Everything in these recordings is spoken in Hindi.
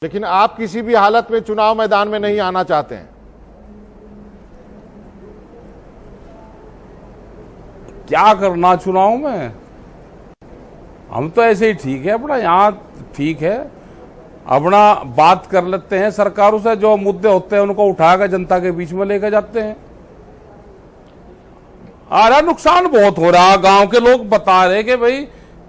लेकिन आप किसी भी हालत में चुनाव मैदान में नहीं आना चाहते हैं। क्या करना चुनाव में? हम तो ऐसे ही ठीक है, अपना यहाँ ठीक है, अपना बात कर लेते हैं सरकारों से, जो मुद्दे होते हैं उनको उठाकर जनता के बीच में लेकर जाते हैं। अरे नुकसान बहुत हो रहा, गांव के लोग बता रहे कि भाई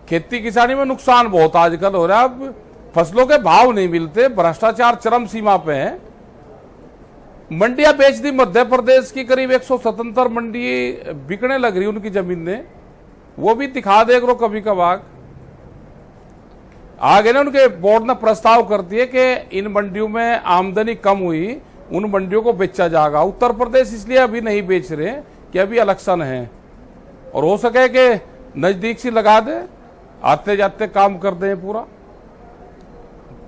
खेती किसानी में नुकसान बहुत आजकल हो रहा है, फसलों के भाव नहीं मिलते, भ्रष्टाचार चरम सीमा पे है। मंडियां बेच दी मध्य प्रदेश की, करीब 177 मंडी बिकने लग रही उनकी जमीनें, वो भी दिखा दे करो कभी कभार। आगे ना उनके बोर्ड ने प्रस्ताव कर दिए कि इन मंडियों में आमदनी कम हुई, उन मंडियों को बेचा जाएगा। उत्तर प्रदेश इसलिए अभी नहीं बेच रहे कि अभी इलेक्शन है, और हो सके कि नजदीक से लगा दे, आते जाते काम कर दें।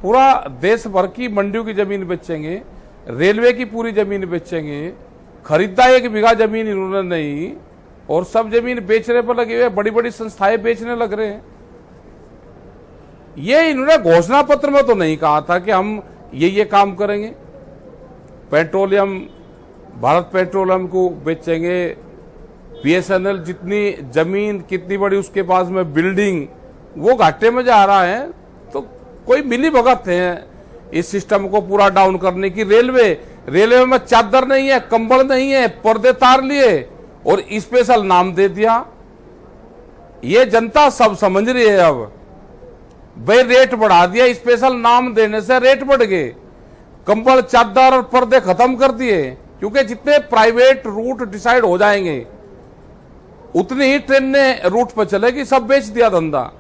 पूरा देश भर की मंडियों की जमीन बेचेंगे, रेलवे की पूरी जमीन बेचेंगे, खरीदा 1 बीघा जमीन इन्होंने नहीं, और सब जमीन बेचने पर लगे हुए, बड़ी बड़ी संस्थाएं बेचने लग रहे हैं। ये इन्होंने घोषणा पत्र में तो नहीं कहा था कि हम ये काम करेंगे। पेट्रोलियम, भारत पेट्रोलियम को बेचेंगे, BSNL जितनी जमीन कितनी बड़ी उसके पास में बिल्डिंग, वो घाटे में जा रहा है। तो कोई मिली भगत है इस सिस्टम को पूरा डाउन करने की। रेलवे में चादर नहीं है, कंबल नहीं है, पर्दे तार लिए और स्पेशल नाम दे दिया। ये जनता सब समझ रही है। अब भाई रेट बढ़ा दिया, स्पेशल नाम देने से रेट बढ़ गए, कंबल चादर और पर्दे खत्म कर दिए, क्योंकि जितने प्राइवेट रूट डिसाइड हो जाएंगे उतनी ही ट्रेनें रूट पर चलेगी। सब बेच दिया धंधा।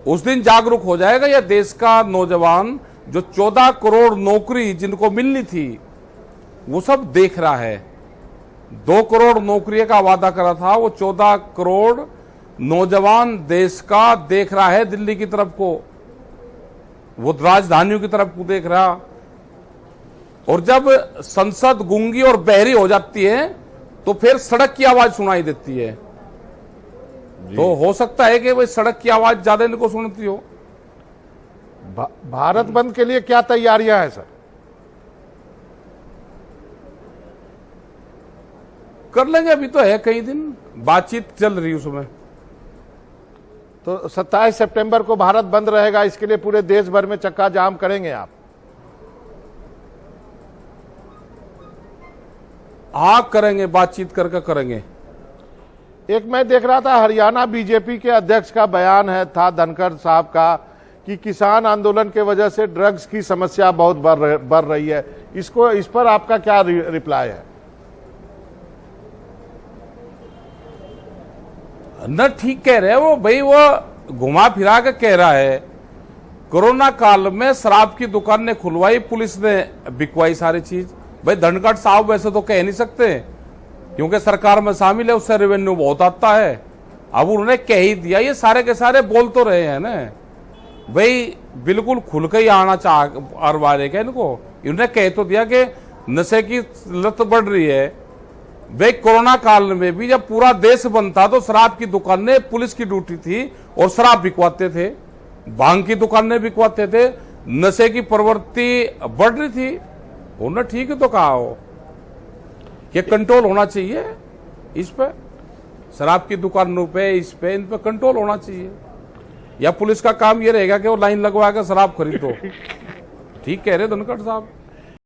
उस दिन जागरूक हो जाएगा यह देश का नौजवान, जो 14 करोड़ नौकरी जिनको मिलनी थी वो सब देख रहा है। 2 करोड़ नौकरी का वादा करा था, वो 14 करोड़ नौजवान देश का देख रहा है दिल्ली की तरफ को, वो राजधानियों की तरफ को देख रहा। और जब संसद गूंगी और बहरी हो जाती है तो फिर सड़क की आवाज सुनाई देती है। तो हो सकता है कि भाई सड़क की आवाज ज्यादा इनको सुनती हो। भारत बंद के लिए क्या तैयारियां हैं सर? कर लेंगे, अभी तो है कई दिन बातचीत चल रही उसमें। तो 27 सितंबर को भारत बंद रहेगा, इसके लिए पूरे देश भर में चक्का जाम करेंगे आप? हाँ करेंगे, बातचीत करके करेंगे। एक मैं देख रहा था हरियाणा बीजेपी के अध्यक्ष का बयान था धनखड़ साहब का, कि किसान आंदोलन के वजह से ड्रग्स की समस्या बहुत बढ़ रही है। इस पर आपका क्या रिप्लाई है? न ठीक कह रहे हैं वो भाई, वो घुमा फिरा के कह रहा है। कोरोना काल में शराब की दुकान ने खुलवाई, पुलिस ने बिकवाई सारी चीज। भाई धनखड़ साहब वैसे तो कह नहीं सकते, क्योंकि सरकार में शामिल है, उससे रेवेन्यू बहुत आता है। अब उन्होंने कह ही दिया, ये सारे के सारे बोल तो रहे हैं ना भाई, बिल्कुल खुल के ही आना अरवा रहे क्या इनको। इन्होंने कह तो दिया कि नशे की लत बढ़ रही है। भाई कोरोना काल में भी जब पूरा देश बंद था तो शराब की दुकानें, पुलिस की ड्यूटी थी और शराब बिकवाते थे, भांग की दुकानें बिकवाते थे, नशे की प्रवृत्ति बढ़ रही थी। उन्होंने ठीक है तो कहा हो कि कंट्रोल होना चाहिए इस पे, शराब की दुकानों पे, इस पे, इन पे कंट्रोल होना चाहिए। या पुलिस का काम ये रहेगा कि वो लाइन लगवा कर शराब खरीदो। ठीक कह रहे धनखड़ साहब।